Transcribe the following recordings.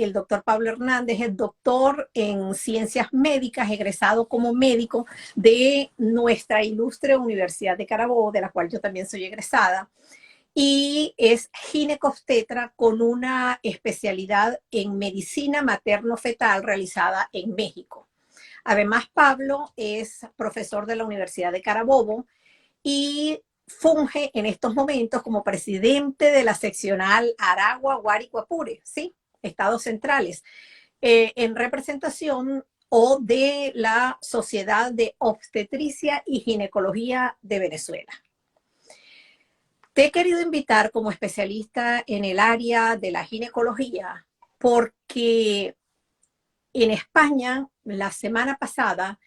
el doctor Pablo Hernández es doctor en ciencias médicas, egresado como médico de nuestra ilustre Universidad de Carabobo, de la cual yo también soy egresada, y es ginecobstetra con una especialidad en medicina materno-fetal realizada en México. Además, Pablo es profesor de la Universidad de Carabobo y funge en estos momentos como presidente de la seccional Aragua, Guárico, Apure, ¿sí? Estados centrales, en representación o de la Sociedad de Obstetricia y Ginecología de Venezuela. Te he querido invitar como especialista en el área de la ginecología porque en España la semana pasada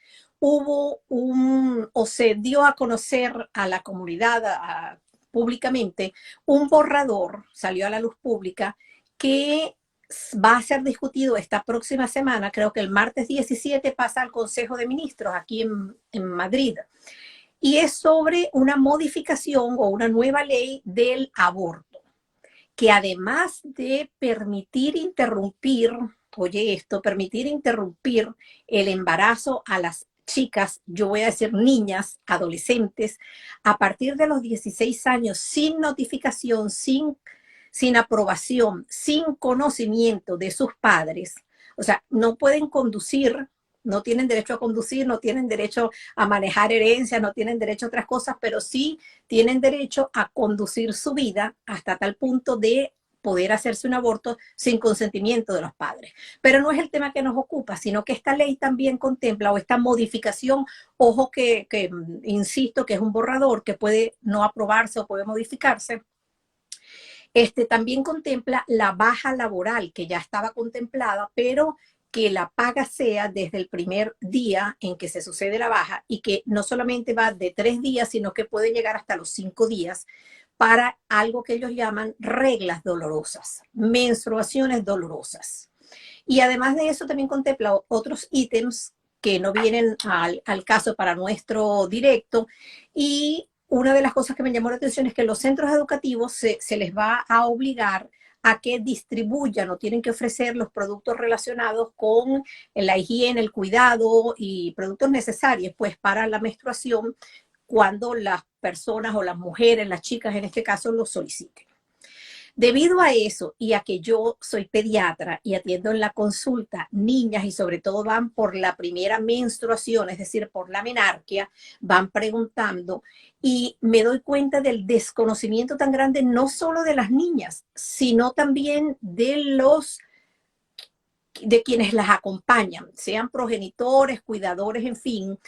se dio a conocer a la comunidad públicamente un borrador, salió a la luz pública, que va a ser discutido esta próxima semana, creo que el martes 17 pasa al Consejo de Ministros aquí en Madrid, y es sobre una modificación o una nueva ley del aborto, que además de permitir interrumpir, oye esto, permitir interrumpir el embarazo a las chicas, yo voy a decir niñas, adolescentes, a partir de los 16 años, sin notificación, sin aprobación, sin conocimiento de sus padres. O sea, no pueden conducir, no tienen derecho a conducir, no tienen derecho a manejar herencias, no tienen derecho a otras cosas, pero sí tienen derecho a conducir su vida hasta tal punto de poder hacerse un aborto sin consentimiento de los padres. Pero no es el tema que nos ocupa, sino que esta ley también contempla, o esta modificación, ojo que insisto que es un borrador que puede no aprobarse o puede modificarse, también contempla la baja laboral que ya estaba contemplada, pero que la paga sea desde el primer día en que se sucede la baja y que no solamente va de 3 días, sino que puede llegar hasta los 5 días para algo que ellos llaman reglas dolorosas, menstruaciones dolorosas. Y además de eso también contempla otros ítems que no vienen al caso para nuestro directo, y una de las cosas que me llamó la atención es que los centros educativos se les va a obligar a que distribuyan o tienen que ofrecer los productos relacionados con la higiene, el cuidado y productos necesarios pues para la menstruación cuando las personas o las mujeres, las chicas en este caso, lo soliciten. Debido a eso y a que yo soy pediatra y atiendo en la consulta niñas y sobre todo van por la primera menstruación, es decir, por la menarquia, van preguntando y me doy cuenta del desconocimiento tan grande no solo de las niñas, sino también de quienes las acompañan, sean progenitores, cuidadores, en fin.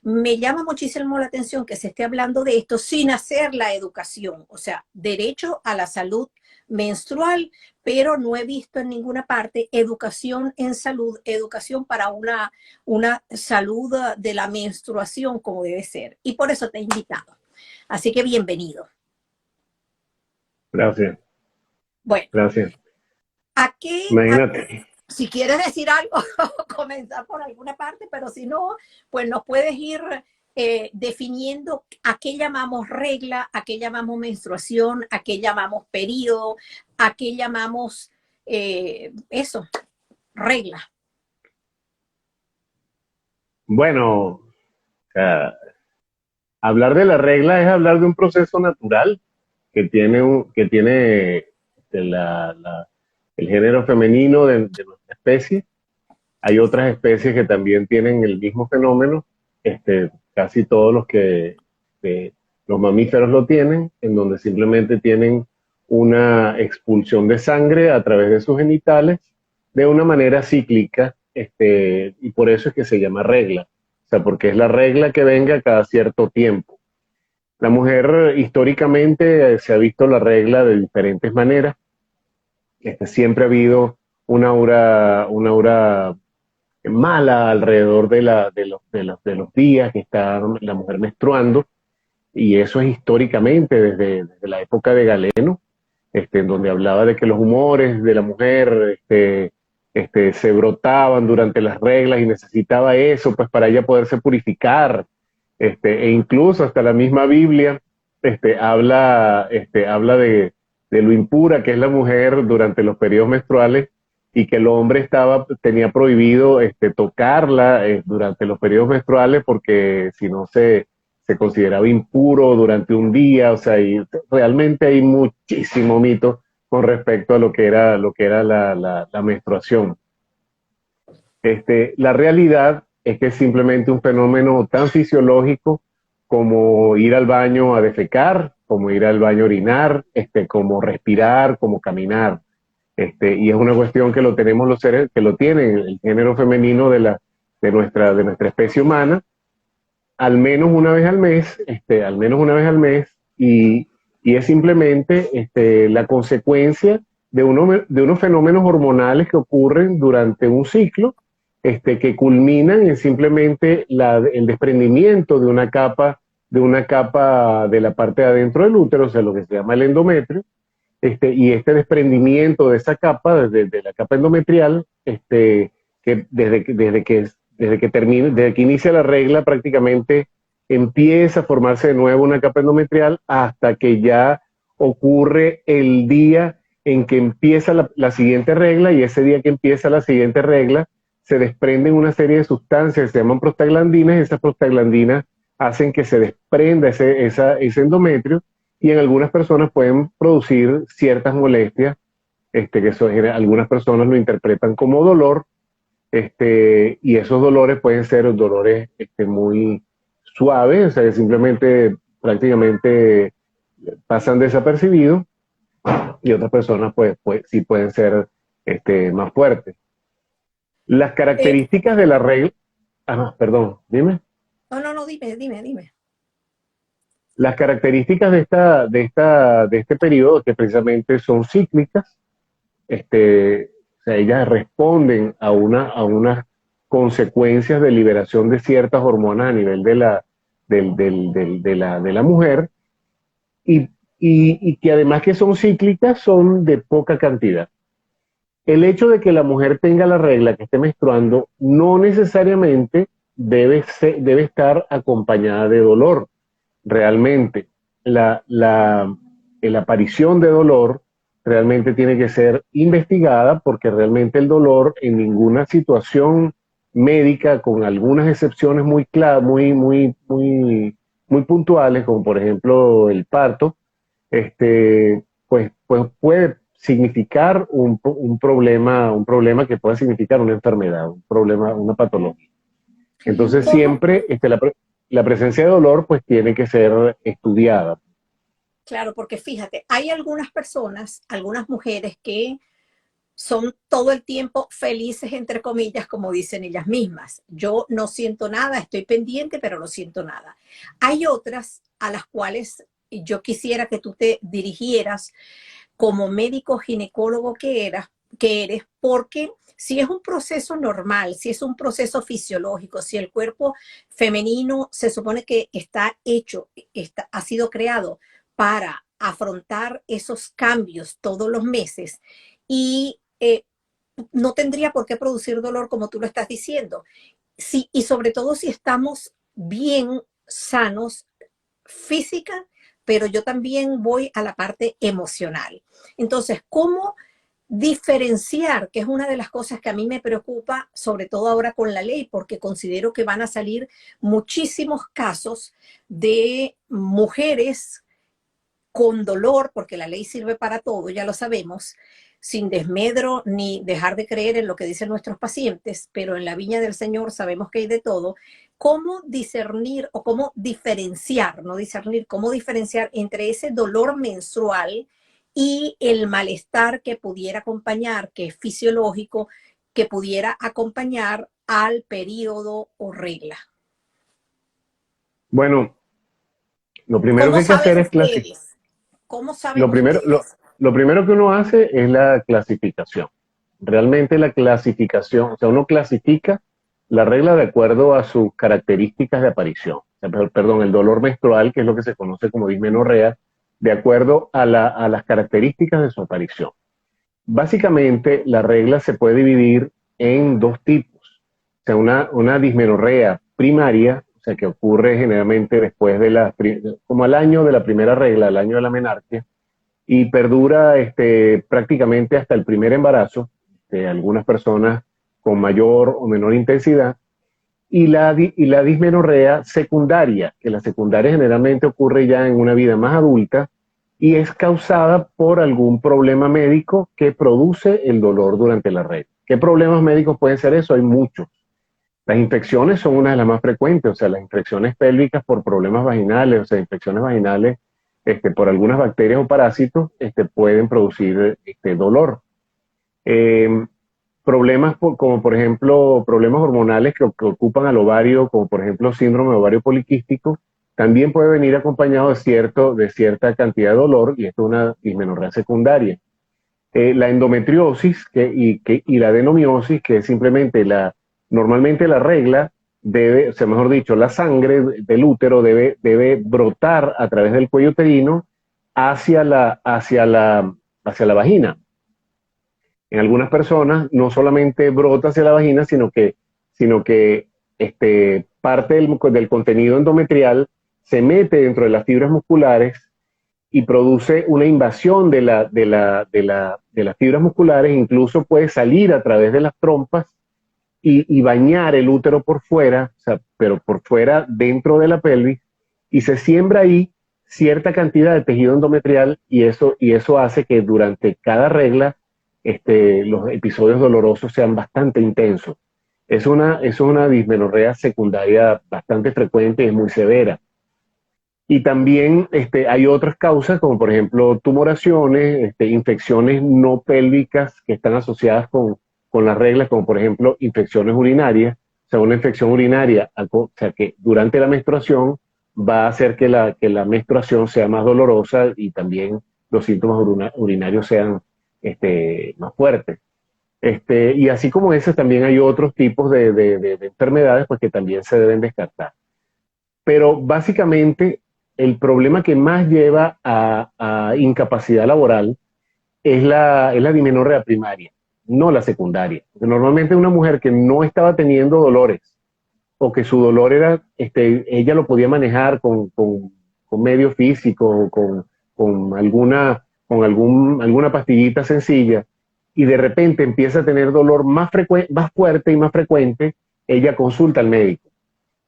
Me llama muchísimo la atención que se esté hablando de esto sin hacer la educación, o sea, derecho a la salud menstrual, pero no he visto en ninguna parte educación en salud, educación para una salud de la menstruación como debe ser. Y por eso te he invitado. Así que bienvenido. Gracias. Bueno, gracias. Imagínate. Si quieres decir algo, comenzar por alguna parte, pero si no, pues nos puedes ir definiendo a qué llamamos regla, a qué llamamos menstruación, a qué llamamos periodo, a qué llamamos regla. Bueno, hablar de la regla es hablar de un proceso natural que tiene el género femenino de nuestra especie. Hay otras especies que también tienen el mismo fenómeno, casi todos los mamíferos lo tienen, en donde simplemente tienen una expulsión de sangre a través de sus genitales de una manera cíclica, y por eso es que se llama regla, o sea, porque es la regla que venga cada cierto tiempo. La mujer históricamente se ha visto la regla de diferentes maneras. Siempre ha habido una aura mala alrededor de los días que está la mujer menstruando, y eso es históricamente desde la época de Galeno, en donde hablaba de que los humores de la mujer se brotaban durante las reglas y necesitaba eso pues para ella poderse purificar, e incluso hasta la misma Biblia habla de lo impura que es la mujer durante los periodos menstruales, y que el hombre tenía prohibido tocarla durante los periodos menstruales porque si no se consideraba impuro durante un día, o sea, y realmente hay muchísimo mito con respecto a lo que era la menstruación. La realidad es que es simplemente un fenómeno tan fisiológico como ir al baño a defecar, como ir al baño a orinar, como respirar, como caminar. Y es una cuestión que lo tenemos los seres, que lo tienen el género femenino de nuestra especie humana, al menos una vez al mes, al menos una vez al mes, y es simplemente la consecuencia de unos fenómenos hormonales que ocurren durante un ciclo, que culminan en simplemente el desprendimiento de una capa de la parte de adentro del útero, o sea, lo que se llama el endometrio, y este desprendimiento de esa capa, de la capa endometrial, que desde que inicia la regla prácticamente empieza a formarse de nuevo una capa endometrial hasta que ya ocurre el día en que empieza la siguiente regla, y ese día que empieza la siguiente regla se desprenden una serie de sustancias que se llaman prostaglandinas, y esas prostaglandinas hacen que se desprenda ese endometrio, y en algunas personas pueden producir ciertas molestias, algunas personas lo interpretan como dolor, y esos dolores pueden ser dolores muy suaves, o sea, que simplemente prácticamente pasan desapercibidos, y otras personas pues sí pueden ser más fuertes. Las Eh, características de la regla, perdón, dime. no, no, no, dime. Las características de este periodo, que precisamente son cíclicas, o sea, ellas responden a unas consecuencias de liberación de ciertas hormonas a nivel de la mujer, y que además que son cíclicas, son de poca cantidad. El hecho de que la mujer tenga la regla, que esté menstruando, no necesariamente debe estar acompañada de dolor. Realmente, la aparición de dolor realmente tiene que ser investigada, porque realmente el dolor en ninguna situación médica, con algunas excepciones muy claras, muy puntuales, como por ejemplo el parto, pues puede significar un problema que pueda significar una enfermedad, un problema, una patología. Entonces ¿Cómo? siempre la presencia de dolor pues tiene que ser estudiada. Claro, porque fíjate, hay algunas personas, algunas mujeres que son todo el tiempo felices, entre comillas, como dicen ellas mismas. Yo no siento nada, estoy pendiente, pero no siento nada. Hay otras a las cuales yo quisiera que tú te dirigieras como médico ginecólogo que eres, porque si es un proceso normal, si es un proceso fisiológico, si el cuerpo femenino se supone que está hecho, ha sido creado para afrontar esos cambios todos los meses, y no tendría por qué producir dolor como tú lo estás diciendo. Sí, y sobre todo si estamos bien sanos física, pero yo también voy a la parte emocional. Entonces, ¿cómo diferenciar? Que es una de las cosas que a mí me preocupa, sobre todo ahora con la ley, porque considero que van a salir muchísimos casos de mujeres con dolor, porque la ley sirve para todo, ya lo sabemos, sin desmedro ni dejar de creer en lo que dicen nuestros pacientes, pero en la viña del Señor sabemos que hay de todo. ¿Cómo discernir o cómo diferenciar, no discernir, cómo diferenciar entre ese dolor menstrual y el malestar que pudiera acompañar, que es fisiológico, que pudiera acompañar al periodo o regla? Bueno, lo primero que ¿Cómo hay que saben hacer es clasificar. ustedes? ¿Cómo saben Lo primero, lo, ustedes? lo primero que uno hace es la clasificación. Realmente la clasificación, o sea, uno clasifica la regla de acuerdo a sus características de aparición. O sea, perdón, el dolor menstrual, que es lo que se conoce como dismenorrea, de acuerdo a las características de su aparición. Básicamente, la regla se puede dividir en dos tipos. O sea, una dismenorrea primaria, o sea, que ocurre generalmente después como al año de la primera regla, al año de la menarquia, y perdura prácticamente hasta el primer embarazo. algunas personas con mayor o menor intensidad, y la dismenorrea secundaria, que la secundaria generalmente ocurre ya en una vida más adulta y es causada por algún problema médico que produce el dolor durante la regla. ¿Qué problemas médicos pueden ser eso? Hay muchos. Las infecciones son una de las más frecuentes, o sea, las infecciones pélvicas por problemas vaginales, o sea, infecciones vaginales por algunas bacterias o parásitos pueden producir dolor. Eh, Problemas como por ejemplo problemas hormonales que ocupan al ovario, como por ejemplo síndrome de ovario poliquístico, también puede venir acompañado de cierta cantidad de dolor y esto es una dismenorrea secundaria. La endometriosis y la adenomiosis, que es simplemente normalmente la regla debe, o sea, mejor dicho, la sangre del útero debe brotar a través del cuello uterino hacia la vagina. En algunas personas no solamente brota hacia la vagina, sino que parte del contenido endometrial se mete dentro de las fibras musculares y produce una invasión de las fibras musculares, incluso puede salir a través de las trompas y bañar el útero por fuera, o sea, pero por fuera dentro de la pelvis, y se siembra ahí cierta cantidad de tejido endometrial y eso hace que durante cada regla los episodios dolorosos sean bastante intensos. Es una dismenorrea secundaria bastante frecuente y es muy severa. Y también hay otras causas, como por ejemplo tumoraciones, infecciones no pélvicas que están asociadas con las reglas, como por ejemplo infecciones urinarias. O sea, una infección urinaria, o sea, que durante la menstruación va a hacer que la menstruación sea más dolorosa y también los síntomas urinarios sean más fuertes. Y así como esas, también hay otros tipos de enfermedades pues, que también se deben descartar. Pero básicamente el problema que más lleva a incapacidad laboral es la dismenorrea primaria, no la secundaria. Porque normalmente una mujer que no estaba teniendo dolores o que su dolor era, ella lo podía manejar con medio físico, con alguna pastillita sencilla, y de repente empieza a tener dolor más fuerte y más frecuente, ella consulta al médico.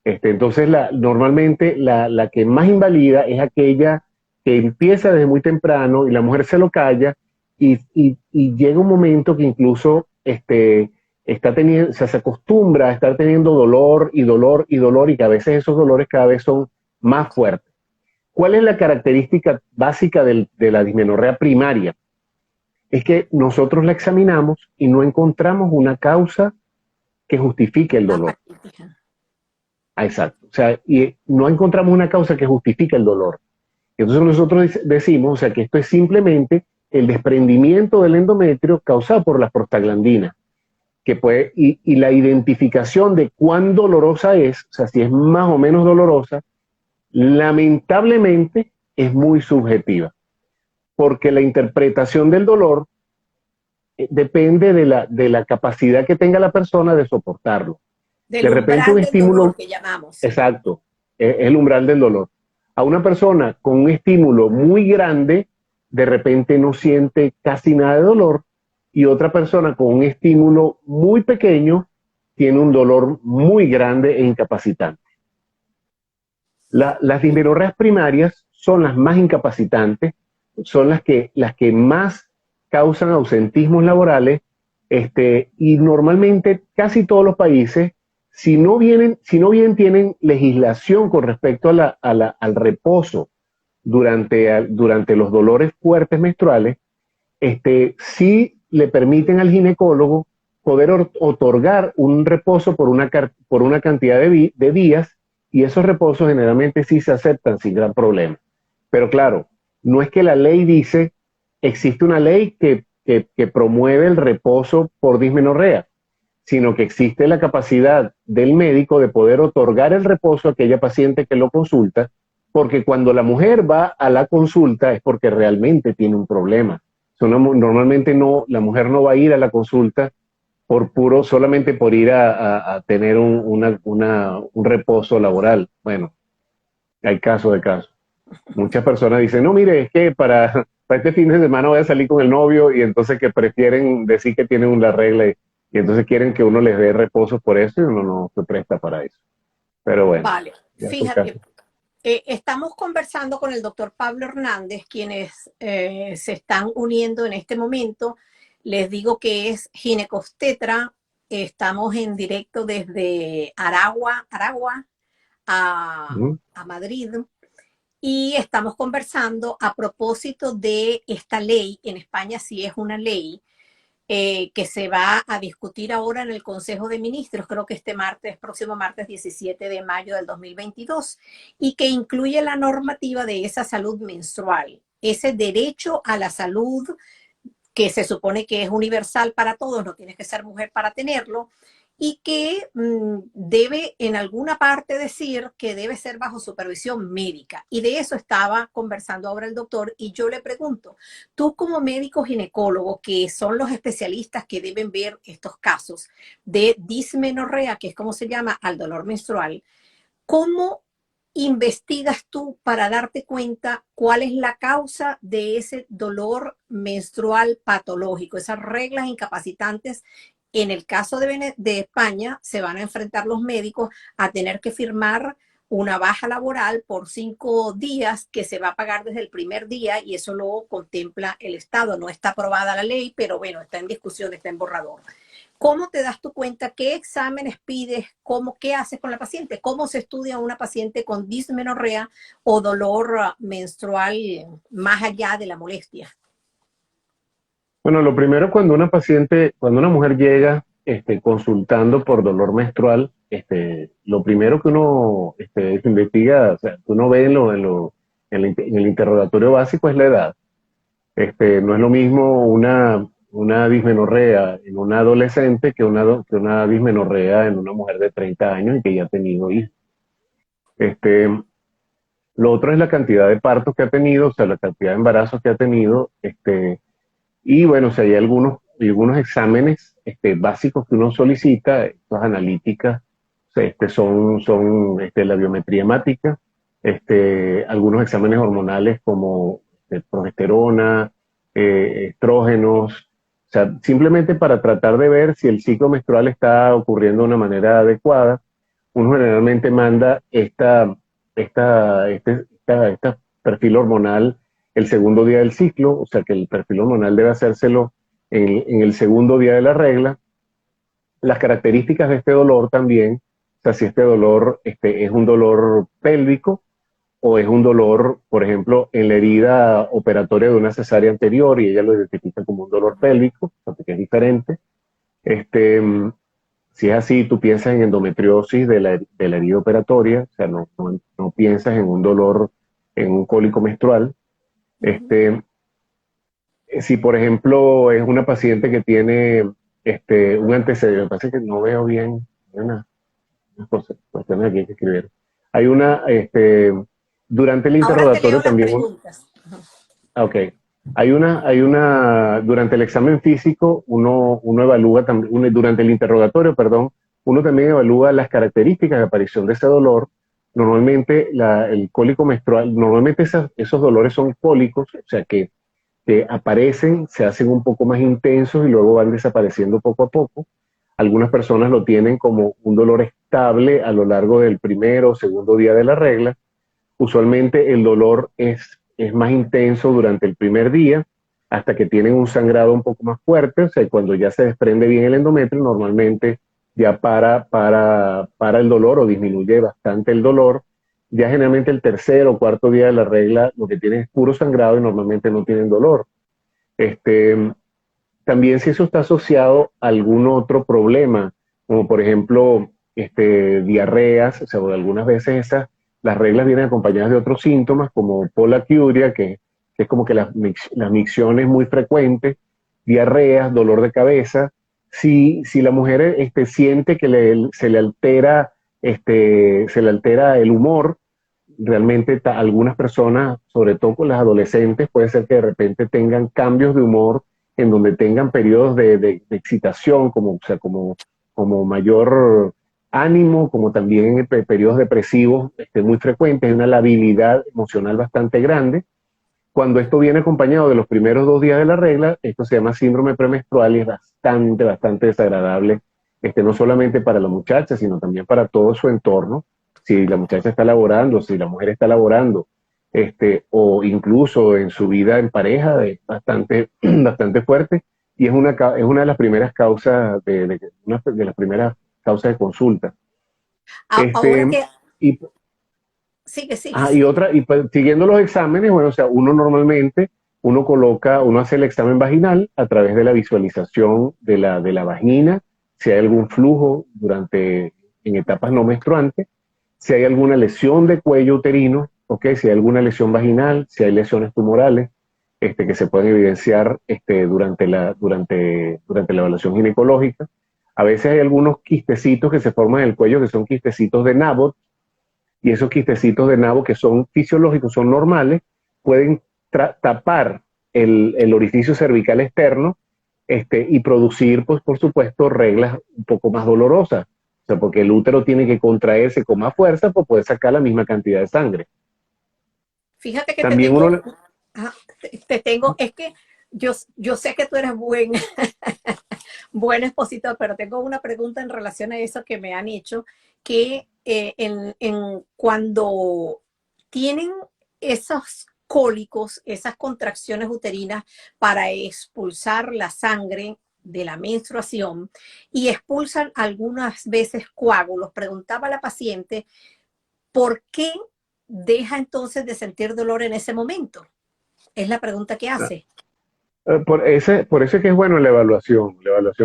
Entonces, normalmente la que más invalida es aquella que empieza desde muy temprano y la mujer se lo calla y llega un momento que incluso está teniendo, se acostumbra a estar teniendo dolor y dolor y dolor y que a veces esos dolores cada vez son más fuertes. ¿Cuál es la característica básica de la dismenorrea primaria? Es que nosotros la examinamos y no encontramos una causa que justifique el dolor. Exacto. O sea, y no encontramos una causa que justifique el dolor. Entonces nosotros decimos, o sea, que esto es simplemente el desprendimiento del endometrio causado por las prostaglandinas, y la identificación de cuán dolorosa es, o sea, si es más o menos dolorosa, lamentablemente es muy subjetiva, porque la interpretación del dolor depende de la capacidad que tenga la persona de soportarlo. Del De repente un umbral del estímulo, dolor que llamamos. exacto, es el umbral del dolor. A una persona con un estímulo muy grande, de repente no siente casi nada de dolor, y otra persona con un estímulo muy pequeño tiene un dolor muy grande e incapacitante. Las dismenorreas primarias son las más incapacitantes, son las que más causan ausentismos laborales, y normalmente casi todos los países, si no bien tienen legislación con respecto al reposo durante los dolores fuertes menstruales, sí le permiten al ginecólogo poder otorgar un reposo por una cantidad de días, y esos reposos generalmente sí se aceptan sin gran problema. Pero claro, no es que la ley dice, existe una ley que promueve el reposo por dismenorrea, sino que existe la capacidad del médico de poder otorgar el reposo a aquella paciente que lo consulta, porque cuando la mujer va a la consulta es porque realmente tiene un problema. Normalmente no, la mujer no va a ir a la consulta solamente por ir a tener un reposo laboral. Bueno, hay caso de caso. Muchas personas dicen, no, mire, es que para este fin de semana voy a salir con el novio, y entonces que prefieren decir que tienen una regla, y entonces quieren que uno les dé reposo por eso, y uno no se presta para eso. Pero bueno, Vale, ya son casos. fíjate, estamos conversando con el doctor Pablo Hernández, quienes se están uniendo en este momento. Les digo que es ginecostetra. Estamos en directo desde Aragua Ujú. a Madrid, y estamos conversando a propósito de esta ley. En España sí es una ley que se va a discutir ahora en el Consejo de Ministros, creo que este martes, próximo martes 17 de mayo del 2022, y que incluye la normativa de esa salud menstrual, ese derecho a la salud que se supone que es universal para todos, no tienes que ser mujer para tenerlo, y que debe en alguna parte decir que debe ser bajo supervisión médica. Y de eso estaba conversando ahora el doctor, y yo le pregunto, tú como médico ginecólogo, que son los especialistas que deben ver estos casos de dismenorrea, que es como se llama al dolor menstrual, ¿cómo investigas tú para darte cuenta cuál es la causa de ese dolor menstrual patológico, esas reglas incapacitantes? En el caso de España, se van a enfrentar los médicos a tener que firmar una baja laboral por 5 días que se va a pagar desde el primer día, y eso lo contempla el Estado. No está aprobada la ley, pero bueno, está en discusión, está en borrador. ¿Cómo te das tu cuenta? ¿Qué exámenes pides? ¿Qué haces con la paciente? ¿Cómo se estudia a una paciente con dismenorrea o dolor menstrual más allá de la molestia? Bueno, lo primero, cuando una paciente, cuando una mujer llega consultando por dolor menstrual, lo primero que uno investiga, o sea, que uno ve en el interrogatorio básico, es la edad. No es lo mismo una dismenorrea en una adolescente que una dismenorrea en una mujer de 30 años y que ya ha tenido hijos. Este, lo otro es la cantidad de partos que ha tenido, o sea, la cantidad de embarazos que ha tenido. Y bueno, o sea, hay algunos exámenes básicos que uno solicita, estas analíticas, o sea, son la biometría hemática, algunos exámenes hormonales como progesterona, estrógenos, o sea, simplemente para tratar de ver si el ciclo menstrual está ocurriendo de una manera adecuada. Uno generalmente manda este perfil hormonal el segundo día del ciclo, o sea que el perfil hormonal debe hacérselo en el segundo día de la regla. Las características de este dolor también, o sea, si este dolor es un dolor pélvico o es un dolor, por ejemplo, en la herida operatoria de una cesárea anterior, y ella lo identifica como un dolor pélvico, o sea, que es diferente. Este, si es así, tú piensas en endometriosis de la herida operatoria, o sea, no piensas en un dolor, en un cólico menstrual. Este, si, por ejemplo, es una paciente que tiene un antecedente, me parece que no veo bien, hay unas cuestiones aquí que escribir. Hay una, durante el Ahora te leo interrogatorio las también, preguntas. ok, durante el examen físico, uno evalúa también, durante el interrogatorio, perdón, uno también evalúa las características de aparición de ese dolor. Normalmente el cólico menstrual, normalmente esos dolores son cólicos, o sea que aparecen, se hacen un poco más intensos y luego van desapareciendo poco a poco. Algunas personas lo tienen como un dolor estable a lo largo del primero o segundo día de la regla. Usualmente el dolor es más intenso durante el primer día, hasta que tienen un sangrado un poco más fuerte, o sea, cuando ya se desprende bien el endometrio, normalmente ya para el dolor o disminuye bastante el dolor. Ya generalmente el tercer o cuarto día de la regla lo que tienen es puro sangrado y normalmente no tienen dolor. Este, También si eso está asociado a algún otro problema, como por ejemplo diarreas, o sea, algunas veces las reglas vienen acompañadas de otros síntomas como polaquiuria, que es como que las micciones muy frecuentes, diarreas, dolor de cabeza. Si la mujer siente que se le altera el humor, realmente algunas personas, sobre todo con las adolescentes, puede ser que de repente tengan cambios de humor en donde tengan periodos de excitación, o sea, como mayor ánimo, como también periodos depresivos muy frecuentes, una labilidad emocional bastante grande. cuando esto viene acompañado de los primeros 2 días de la regla, esto se llama síndrome premenstrual y es bastante, bastante desagradable, no solamente para la muchacha, sino también para todo su entorno. Si la muchacha está laborando, si la mujer está laborando, o incluso en su vida en pareja, es bastante, bastante fuerte y es una de las primeras causas una de las primeras causas de consulta. Ahora Este, que, y sigue, sigue, Ah, y sigue. otra, y pues, siguiendo los exámenes, bueno, o sea, uno normalmente, uno hace el examen vaginal a través de la visualización de la vagina, si hay algún flujo en etapas no menstruantes, si hay alguna lesión de cuello uterino, ¿ok? Si hay alguna lesión vaginal, si hay lesiones tumorales, que se pueden evidenciar, durante la evaluación ginecológica. A veces hay algunos quistecitos que se forman en el cuello, que son quistecitos de Nabot, y esos quistecitos de nabo que son fisiológicos, son normales, pueden tapar el orificio cervical externo, y producir, pues, por supuesto, reglas un poco más dolorosas. O sea, porque el útero tiene que contraerse con más fuerza para poder sacar la misma cantidad de sangre. Fíjate que te También tengo, uno... es que yo sé que tú eres buen expositor, pero tengo una pregunta en relación a eso que me han hecho, que cuando tienen esos cólicos, esas contracciones uterinas para expulsar la sangre de la menstruación y expulsan algunas veces coágulos, preguntaba a la paciente, ¿por qué deja entonces de sentir dolor en ese momento? Es la pregunta que hace. Por eso es que es bueno la evaluación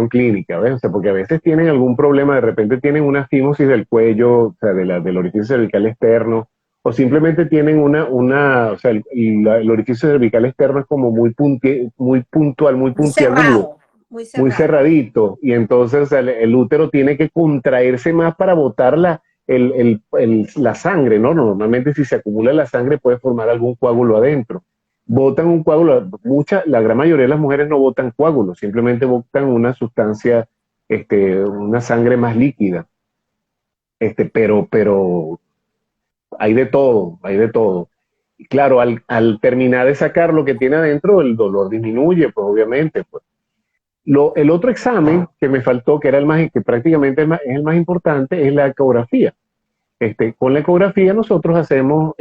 clínica, ¿ves? O sea, porque a veces tienen algún problema, de repente tienen una fimosis del cuello, o sea, del orificio cervical externo, o simplemente tienen o sea, el orificio cervical externo es como muy puntual, muy Muy puntiagudo, cerrado, muy muy cerrado. cerradito, y entonces, o sea, el útero tiene que contraerse más para botar la sangre, ¿no? Normalmente si se acumula la sangre puede formar algún coágulo adentro. Botan un coágulo, la gran mayoría de las mujeres no botan coágulos, simplemente botan una sustancia, una sangre más líquida. Pero hay de todo, hay de todo. Y claro, al terminar de sacar lo que tiene adentro, el dolor disminuye, pues obviamente, pues. El otro examen que me faltó, que era que prácticamente es el más importante, es la ecografía. Con la ecografía nosotros hacemos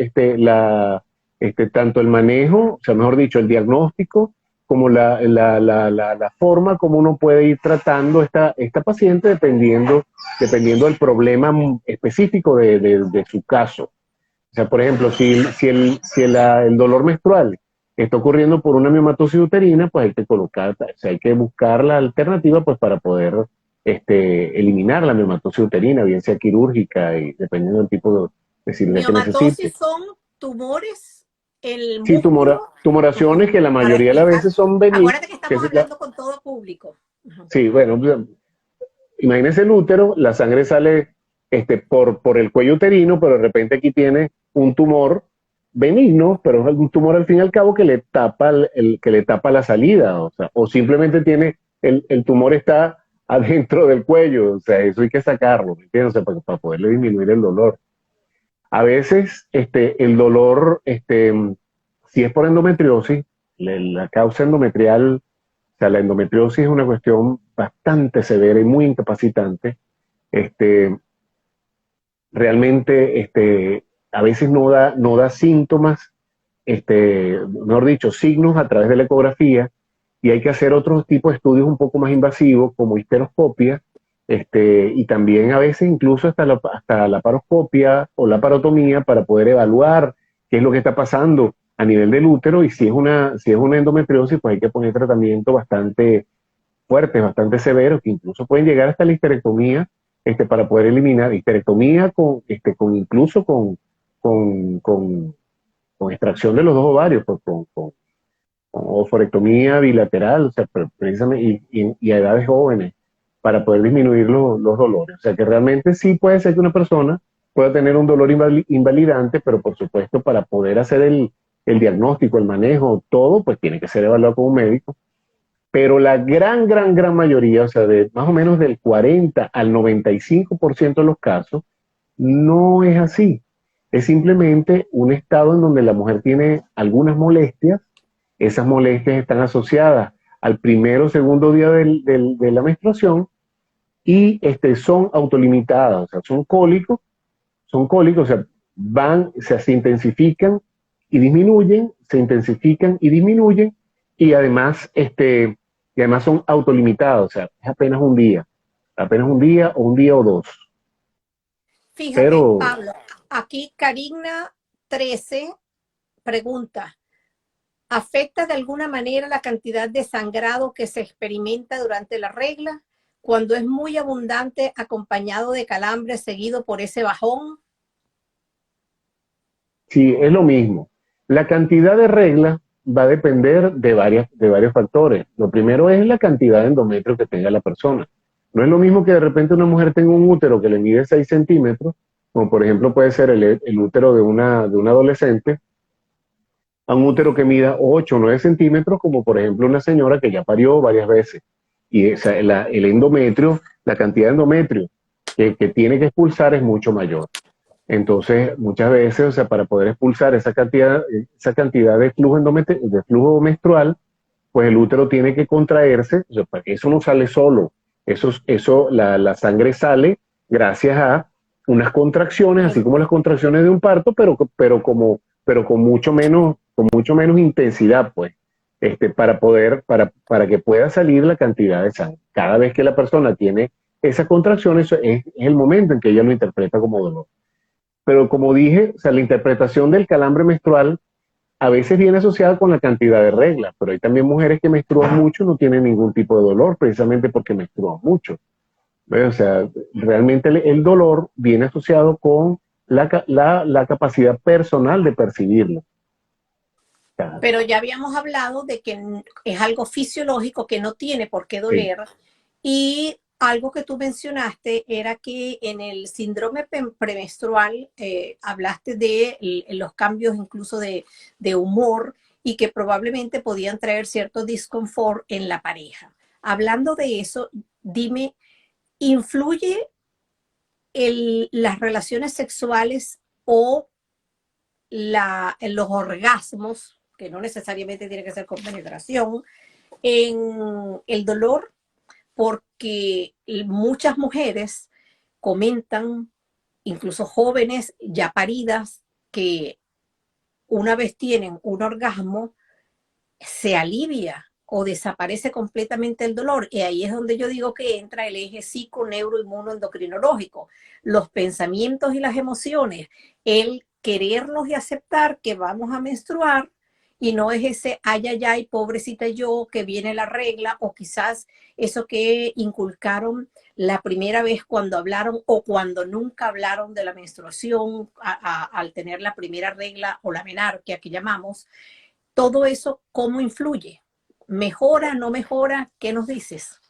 tanto el manejo, o sea, mejor dicho, el diagnóstico, como la forma como uno puede ir tratando esta paciente dependiendo del problema específico de su caso. O sea, por ejemplo, si el dolor menstrual está ocurriendo por una miomatosis uterina, pues hay que colocar, o sea, hay que buscar la alternativa, pues, para poder eliminar la miomatosis uterina, bien sea quirúrgica y dependiendo del tipo de cirugía que necesite. Miomatosis son tumores en el Sí, músculo. tumoraciones que la Para mayoría de las explicar, veces son benignas. acuérdate que estamos hablando con todo público. Ajá. Sí, bueno, pues, imagínese el útero, la sangre sale por el cuello uterino, pero de repente aquí tiene un tumor benigno, pero es un tumor al fin y al cabo que le tapa que le tapa la salida, o sea, o simplemente tiene el tumor está adentro del cuello, o sea, eso hay que sacarlo, ¿me entiendes? O sea, para poderle disminuir el dolor. A veces el dolor, si es por endometriosis, la causa endometrial, o sea, la endometriosis es una cuestión bastante severa y muy incapacitante. Este, realmente, a veces no da síntomas, mejor dicho, signos a través de la ecografía, y hay que hacer otros tipos de estudios un poco más invasivos, como histeroscopia, y también a veces incluso hasta la paroscopia o la parotomía para poder evaluar qué es lo que está pasando a nivel del útero, y si es una endometriosis, pues hay que poner tratamiento bastante fuertes, bastante severos, que incluso pueden llegar hasta la histerectomía, para poder eliminar histerectomía incluso con extracción de los dos ovarios, pues, con oforectomía bilateral, o sea, precisamente, y a edades jóvenes, para poder disminuir los dolores. O sea, que realmente sí puede ser que una persona pueda tener un dolor invalidante, pero por supuesto para poder hacer el diagnóstico, el manejo, todo, pues tiene que ser evaluado con un médico. Pero la gran, gran, gran mayoría, o sea, de más o menos del 40 al 95% de los casos, no es así. Es simplemente un estado en donde la mujer tiene algunas molestias. Esas molestias están asociadas al primero o segundo día de la menstruación y son autolimitadas, o sea, son cólicos, o sea, se intensifican y disminuyen, se intensifican y disminuyen, y además son autolimitados, o sea, es apenas un día o dos. Fíjate, Pero Pablo, aquí Karina 13 pregunta, ¿afecta de alguna manera la cantidad de sangrado que se experimenta durante la regla cuando es muy abundante acompañado de calambre seguido por ese bajón? sí, es lo mismo. La cantidad de reglas va a depender de varios factores. Lo primero es la cantidad de endometrio que tenga la persona. No es lo mismo que de repente una mujer tenga un útero que le mide 6 centímetros, como por ejemplo puede ser el útero de una adolescente, a un útero que mida 8 o 9 centímetros, como por ejemplo una señora que ya parió varias veces. Y el endometrio, la cantidad de endometrio que tiene que expulsar es mucho mayor. Entonces, muchas veces, o sea, para poder expulsar esa cantidad de flujo menstrual, pues el útero tiene que contraerse, o sea, para que eso no sale solo. La sangre sale gracias a unas contracciones, así como las contracciones de un parto, pero con mucho menos intensidad, pues, para que pueda salir la cantidad de sangre. Cada vez que la persona tiene esa contracción, eso es el momento en que ella lo interpreta como dolor. Pero como dije, o sea, la interpretación del calambre menstrual a veces viene asociada con la cantidad de reglas, pero hay también mujeres que menstruan mucho y no tienen ningún tipo de dolor, precisamente porque menstruan mucho. ¿Ves? O sea, realmente el dolor viene asociado con la capacidad personal de percibirlo. Pero ya habíamos hablado de que es algo fisiológico que no tiene por qué Sí, doler. Y algo que tú mencionaste era que en el síndrome premenstrual hablaste de los cambios incluso de humor y que probablemente podían traer cierto disconfort en la pareja. Hablando de eso, dime, ¿influye las relaciones sexuales o los orgasmos, que no necesariamente tiene que ser con penetración, en el dolor? Porque muchas mujeres comentan, incluso jóvenes ya paridas, que una vez tienen un orgasmo, se alivia o desaparece completamente el dolor. Y ahí es donde yo digo que entra el eje psico-neuro-inmuno-endocrinológico, los pensamientos y las emociones, el querernos y aceptar que vamos a menstruar y no es ese ay, ay, ay, pobrecita yo, que viene la regla, o quizás eso que inculcaron la primera vez cuando hablaron o cuando nunca hablaron de la menstruación al tener la primera regla o la menarquia que llamamos. Todo eso, ¿cómo influye? ¿Mejora, no mejora? ¿Qué nos dices?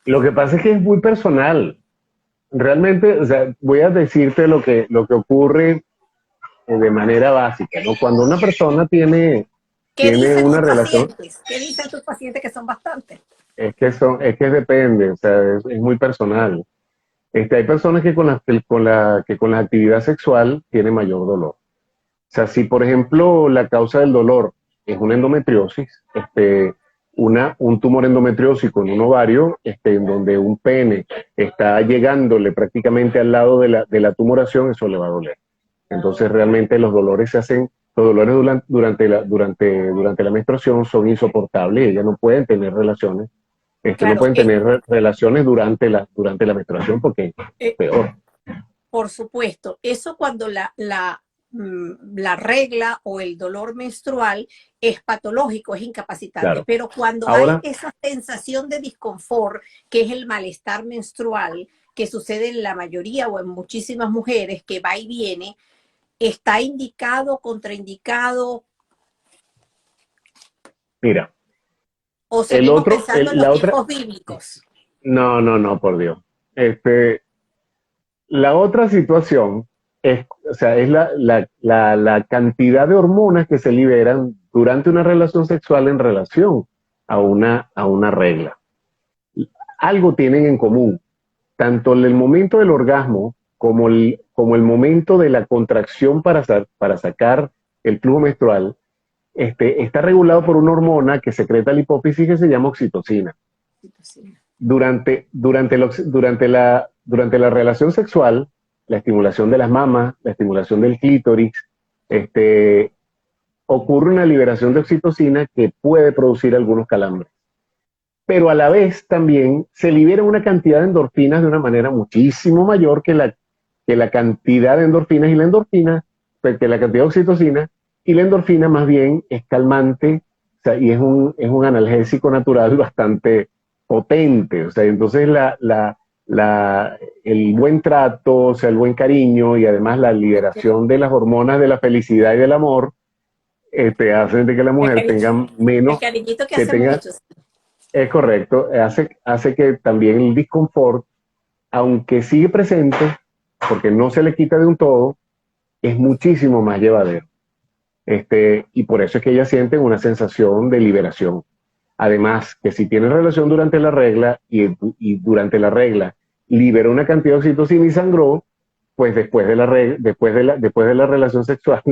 lo que pasa es que es muy personal. Realmente, o sea, voy a decirte lo que ocurre de manera básica, ¿no? Cuando una persona ¿Qué tiene dicen una tus relación, pacientes? ¿Qué dicen tus pacientes que son bastantes? es que depende, o sea, es muy personal. Hay personas que que con la actividad sexual tienen mayor dolor. O sea, si por ejemplo la causa del dolor es una endometriosis, un tumor endometriósico en un ovario, en donde un pene está llegándole prácticamente al lado de la tumoración, eso le va a doler. Entonces realmente los dolores durante la menstruación son insoportables y ellas no pueden tener relaciones, no Claro, pueden tener relaciones durante la menstruación porque es eh, peor. por supuesto, eso cuando la regla o el dolor menstrual es patológico, es incapacitante, Claro. pero cuando hay Ahora, esa sensación de disconfort, que es el malestar menstrual, que sucede en la mayoría o en muchísimas mujeres, que va y viene, está indicado, contraindicado, mira, o el seguimos otro, pensando en los la otra, tiempos bíblicos. no, por Dios. La otra situación o sea, es la cantidad de hormonas que se liberan durante una relación sexual en relación a una regla. Algo tienen en común, tanto en el momento del orgasmo como el momento de la contracción para sacar el flujo menstrual, está regulado por una hormona que secreta la hipófisis que se llama oxitocina. Durante la relación sexual, la estimulación de las mamas, la estimulación del clítoris, ocurre una liberación de oxitocina que puede producir algunos calambres. Pero a la vez también se libera una cantidad de endorfinas de una manera muchísimo mayor que la cantidad de endorfinas y la endorfina, pues, que la cantidad de oxitocina, y la endorfina más bien es calmante, o sea, y es un analgésico natural bastante potente. O sea, entonces el buen trato, o sea, el buen cariño y además la liberación de las hormonas de la felicidad y del amor, hacen de que la mujer tenga el menos, cariñito que que hace tenga, mucho. es correcto, hace que también el disconfort, aunque sigue presente, porque no se le quita de un todo, es muchísimo más llevadero. Y por eso es que ellas sienten una sensación de liberación. Además, que si tienen relación durante la regla y durante la regla libera una cantidad de oxitocina y sangró, pues después de la relación sexual,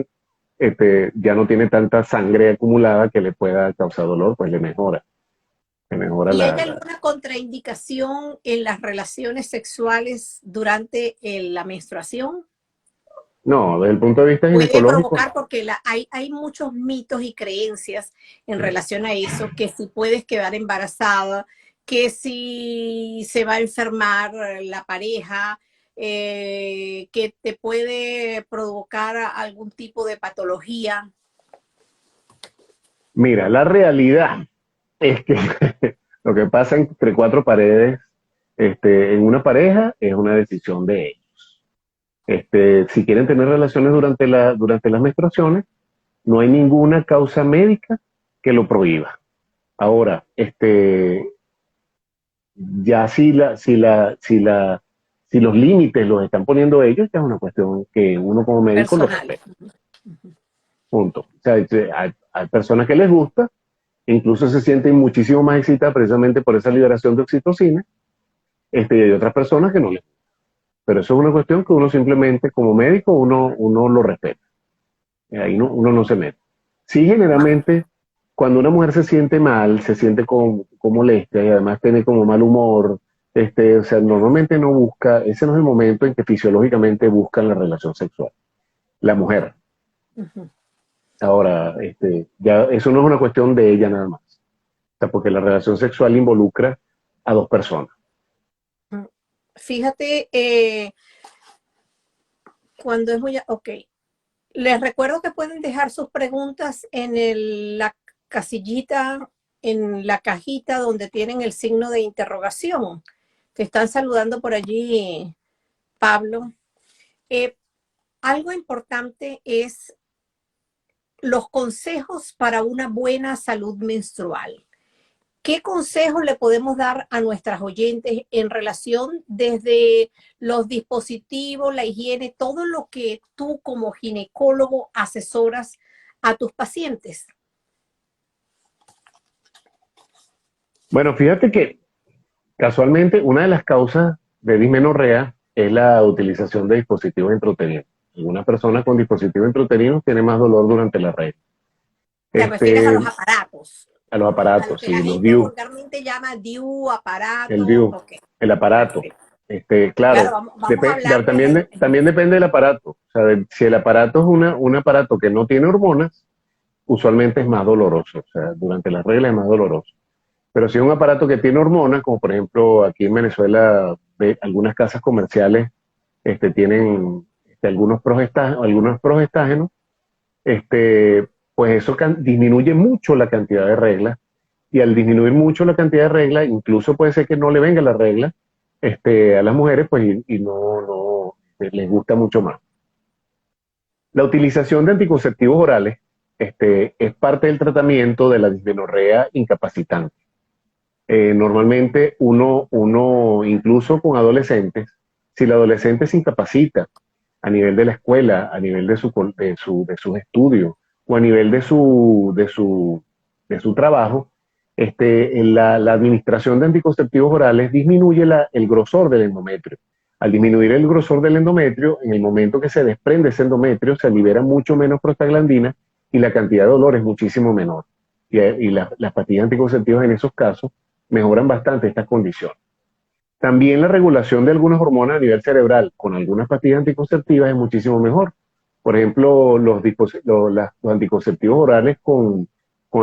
ya no tiene tanta sangre acumulada que le pueda causar dolor, pues le mejora. ¿Y hay alguna contraindicación en las relaciones sexuales durante la menstruación? No, desde el punto de vista Puede ginecológico. provocar, porque hay muchos mitos y creencias en relación a eso, que si puedes quedar embarazada, que si se va a enfermar la pareja, que te puede provocar algún tipo de patología. Mira, la realidad es que lo que pasa entre cuatro paredes en una pareja es una decisión de ellos. Si quieren tener relaciones durante las menstruaciones, no hay ninguna causa médica que lo prohíba. Ahora, ya si los límites los están poniendo ellos, ya es una cuestión que uno como médico lo Personal. respeta. Punto. O sea, hay personas que les gusta, incluso se sienten muchísimo más excitadas precisamente por esa liberación de oxitocina, y hay otras personas que no les gusta. Pero eso es una cuestión que uno simplemente, como médico, uno lo respeta. Ahí uno no se mete. Sí, generalmente, cuando una mujer se siente mal, se siente con molestia y además tiene como mal humor, o sea, normalmente no busca, ese no es el momento en que fisiológicamente buscan la relación sexual. La mujer. Ahora, ya eso no es una cuestión de ella nada más. O sea, porque la relación sexual involucra a dos personas. Fíjate, cuando es muy... Ok. Les recuerdo que pueden dejar sus preguntas en la casillita, en la cajita donde tienen el signo de interrogación. Te están saludando por allí, Pablo. Algo importante es los consejos para una buena salud menstrual. ¿Qué consejos le podemos dar a nuestras oyentes en relación desde los dispositivos, la higiene, todo lo que tú como ginecólogo asesoras a tus pacientes? Bueno, fíjate que casualmente una de las causas de dismenorrea es la utilización de dispositivos intrauterinos. Algunas personas con dispositivos intrauterinos tienen más dolor durante la regla. Te refieres a los aparatos. A los A lo aparatos, que sí, la los gente DIU, vulgarmente llama DIU, el aparato. DIU, Ok, el aparato. perfecto. Claro, Claro, vamos a hablarles también depende del aparato. O sea, si el aparato es un aparato que no tiene hormonas, usualmente es más doloroso. O sea, durante la regla es más doloroso. Pero si es un aparato que tiene hormonas, como por ejemplo aquí en Venezuela, algunas casas comerciales tienen algunos progestágenos, pues eso disminuye mucho la cantidad de reglas, y al disminuir mucho la cantidad de reglas, incluso puede ser que no le venga la regla a las mujeres, pues y no les gusta mucho más. La utilización de anticonceptivos orales es parte del tratamiento de la dismenorrea incapacitante. Normalmente uno, incluso con adolescentes, si el adolescente se incapacita a nivel de la escuela, a nivel de sus estudios o a nivel de su trabajo, la administración de anticonceptivos orales disminuye el grosor del endometrio. Al disminuir el grosor del endometrio, en el momento que se desprende ese endometrio, se libera mucho menos prostaglandina y la cantidad de dolor es muchísimo menor. Y las pastillas anticonceptivas en esos casos mejoran bastante estas condiciones. También la regulación de algunas hormonas a nivel cerebral con algunas pastillas anticonceptivas es muchísimo mejor. Por ejemplo, los anticonceptivos orales con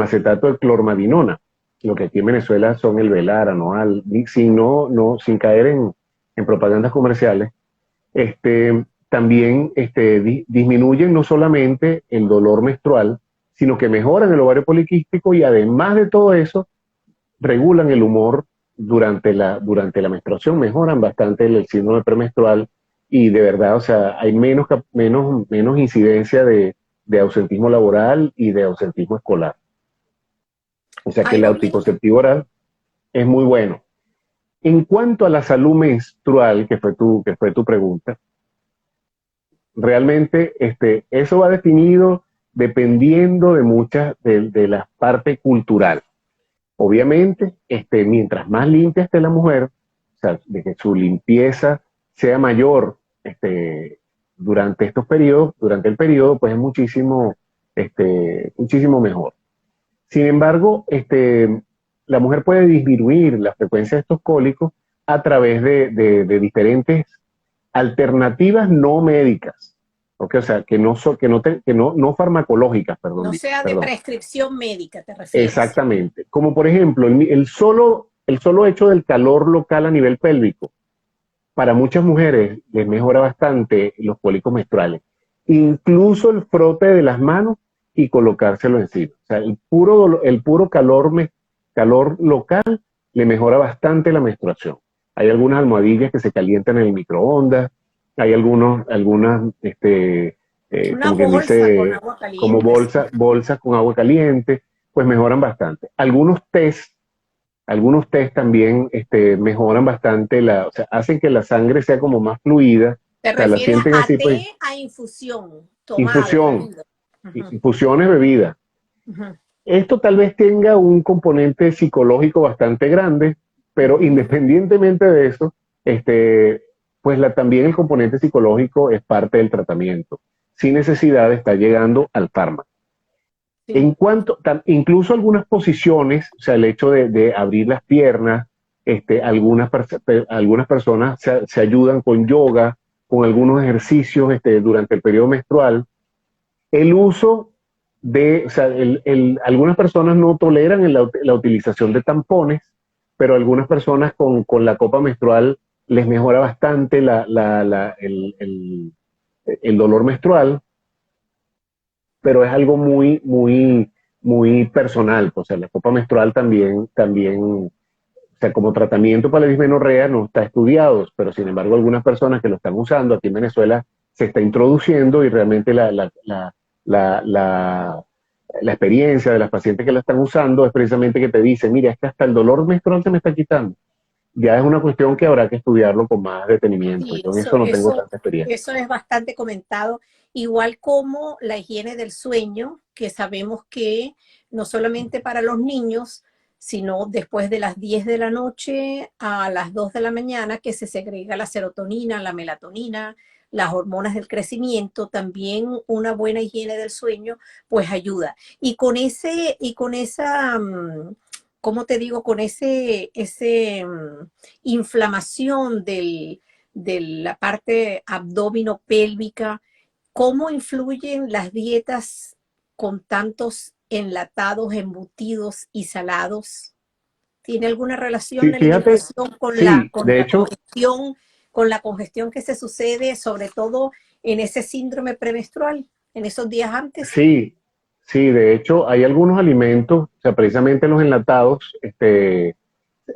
acetato de clormadinona, lo que aquí en Venezuela son el Velara, Noal, sin caer en propagandas comerciales, también disminuyen no solamente el dolor menstrual, sino que mejoran el ovario poliquístico y además de todo eso, regulan el humor durante la menstruación, mejoran bastante el síndrome premenstrual y de verdad, o sea, hay menos incidencia de ausentismo laboral y de ausentismo escolar. O sea que el Algo bien, anticonceptivo oral es muy bueno. En cuanto a la salud menstrual, que fue tu pregunta, realmente eso va definido dependiendo de muchas de la parte cultural. Obviamente, mientras más limpia esté la mujer, o sea, de que su limpieza sea mayor durante estos periodos, durante el periodo, pues es muchísimo mejor. Sin embargo, la mujer puede disminuir la frecuencia de estos cólicos a través de diferentes alternativas no médicas, ¿okay? O sea, no farmacológicas, no sea de perdón. prescripción médica, ¿te refieres? Exactamente. Como por ejemplo, el solo hecho del calor local a nivel pélvico, para muchas mujeres les mejora bastante los cólicos menstruales. Incluso el frote de las manos y colocárselo encima. O sea, el puro calor local le mejora bastante la menstruación. Hay algunas almohadillas que se calientan en el microondas, hay algunas, Una como quien bolsa con dice, agua como caliente, sí. bolsas con agua caliente, pues mejoran bastante. Algunos test también mejoran bastante, o sea, hacen que la sangre sea como más fluida, ¿Te o sea, la refieres sienten a así, té, pues, a infusión, tomado, infusión, bebido? Ujú, infusiones, bebidas. ujú. Esto tal vez tenga un componente psicológico bastante grande, pero independientemente de eso, pues también el componente psicológico es parte del tratamiento, sin necesidad de estar llegando al fármaco. Sí. Incluso algunas posiciones, o sea, el hecho de abrir las piernas, algunas personas se ayudan con yoga, con algunos ejercicios durante el periodo menstrual. El uso o sea, algunas personas no toleran la utilización de tampones, pero algunas personas con la copa menstrual les mejora bastante el dolor menstrual, pero es algo muy personal. O sea, la copa menstrual también, o sea, como tratamiento para la dismenorrea no está estudiado, pero sin embargo algunas personas que lo están usando aquí en Venezuela se está introduciendo y realmente la, la, la experiencia de las pacientes que la están usando es precisamente que te dicen, mira, es que hasta el dolor menstrual se me está quitando. Ya es una cuestión que habrá que estudiarlo con más detenimiento. Sí, Yo en eso no tengo tanta experiencia. eso es bastante comentado, igual como la higiene del sueño, que sabemos que no solamente para los niños, sino después de las 10 de la noche a las 2 de la mañana, que se segrega la serotonina, la melatonina, las hormonas del crecimiento, también una buena higiene del sueño, pues ayuda. Y con esa, ¿cómo te digo? Con ese inflamación de la parte abdominopélvica, ¿cómo influyen las dietas con tantos enlatados, embutidos y salados? ¿Tiene alguna relación Sí, la fíjate, alimentación sí, de hecho, con la congestión que se sucede, sobre todo en ese síndrome premenstrual, en esos días antes? sí, sí, de hecho hay algunos alimentos, o sea, precisamente los enlatados,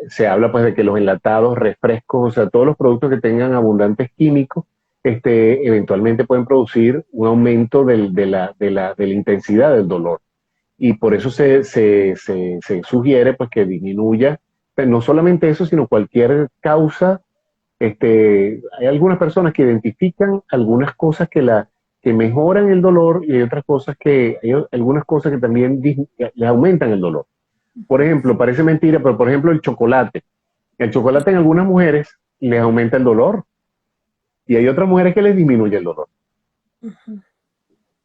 se habla pues de que los enlatados, refrescos, o sea, todos los productos que tengan abundantes químicos, eventualmente pueden producir un aumento de la intensidad del dolor. Y por eso se sugiere pues que disminuya, pues, no solamente eso, sino cualquier causa. Hay algunas personas que identifican algunas cosas que mejoran el dolor y hay otras cosas hay algunas cosas que también les aumentan el dolor. Por ejemplo, parece mentira, pero por ejemplo el chocolate. El chocolate en algunas mujeres les aumenta el dolor y hay otras mujeres que les disminuye el dolor. Ujú.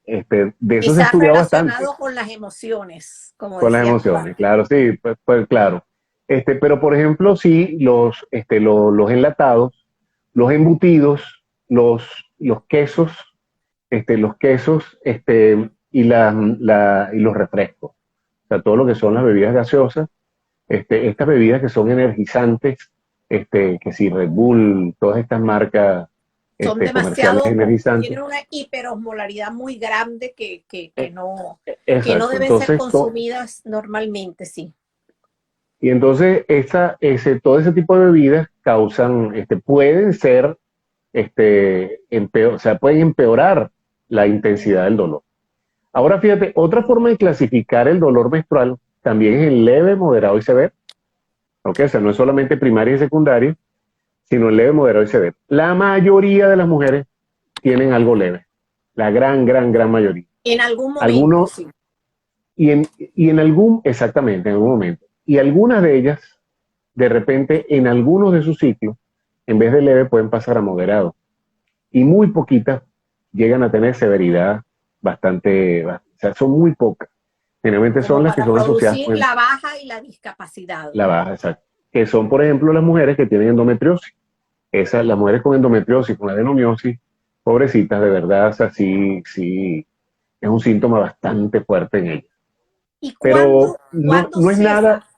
De eso se ha Quizás estudiado bastante, relacionado con las emociones, como con las decías tú emociones, antes. claro, sí, pues claro. Pero por ejemplo, sí, los enlatados, los embutidos, los quesos, y los refrescos. O sea, todo lo que son las bebidas gaseosas, estas bebidas que son energizantes, que si Red Bull, todas estas marcas Son comerciales demasiado, energizantes. tienen una hiperosmolaridad muy grande eh, que no exacto. deben ser Entonces, consumidas normalmente, sí. y entonces todo ese tipo de bebidas causan, pueden ser, o sea, pueden empeorar la intensidad del dolor. Ahora fíjate, otra forma de clasificar el dolor menstrual también es en leve, moderado y severo. ¿Ok? O sea, no es solamente primaria y secundaria, sino en leve, moderado y severo. La mayoría de las mujeres tienen algo leve. La gran mayoría. En algún momento, Algunos, sí. exactamente, en algún momento. Y algunas de ellas, de repente, en algunos de sus ciclos, en vez de leve, pueden pasar a moderado. Y muy poquitas llegan a tener severidad o sea, son muy pocas. Generalmente Como son las que para son asociadas producir con la baja y la discapacidad. la baja, exacto. Que son, por ejemplo, las mujeres que tienen endometriosis. Las mujeres con endometriosis, con adenomiosis, pobrecitas, de verdad, o sea, sí, sí, es un síntoma bastante fuerte en ellas. ¿Y Pero cuándo no es nada. cesa?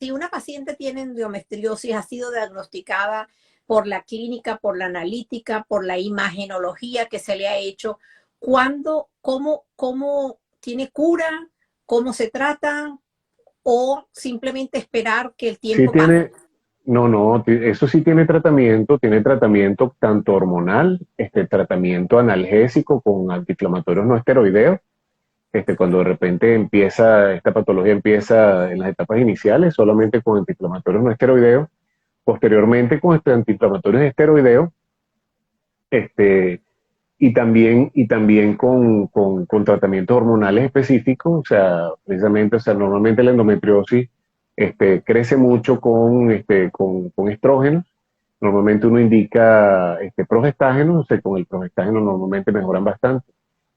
Si una paciente tiene endometriosis, ha sido diagnosticada por la clínica, por la analítica, por la imagenología que se le ha hecho, ¿cuándo, cómo tiene cura? ¿Cómo se trata? ¿O simplemente esperar que el Sí tiempo pase? tiene, no, eso sí tiene tratamiento tanto hormonal, tratamiento analgésico con antiinflamatorios no esteroideos, cuando de repente esta patología empieza en las etapas iniciales, solamente con antiinflamatorios no esteroideos, posteriormente con antiinflamatorios esteroideos, este, y también con tratamientos hormonales específicos, o sea, precisamente, o sea, normalmente la endometriosis crece mucho con estrógenos. Normalmente uno indica progestágenos, o sea, con el progestágeno normalmente mejoran bastante.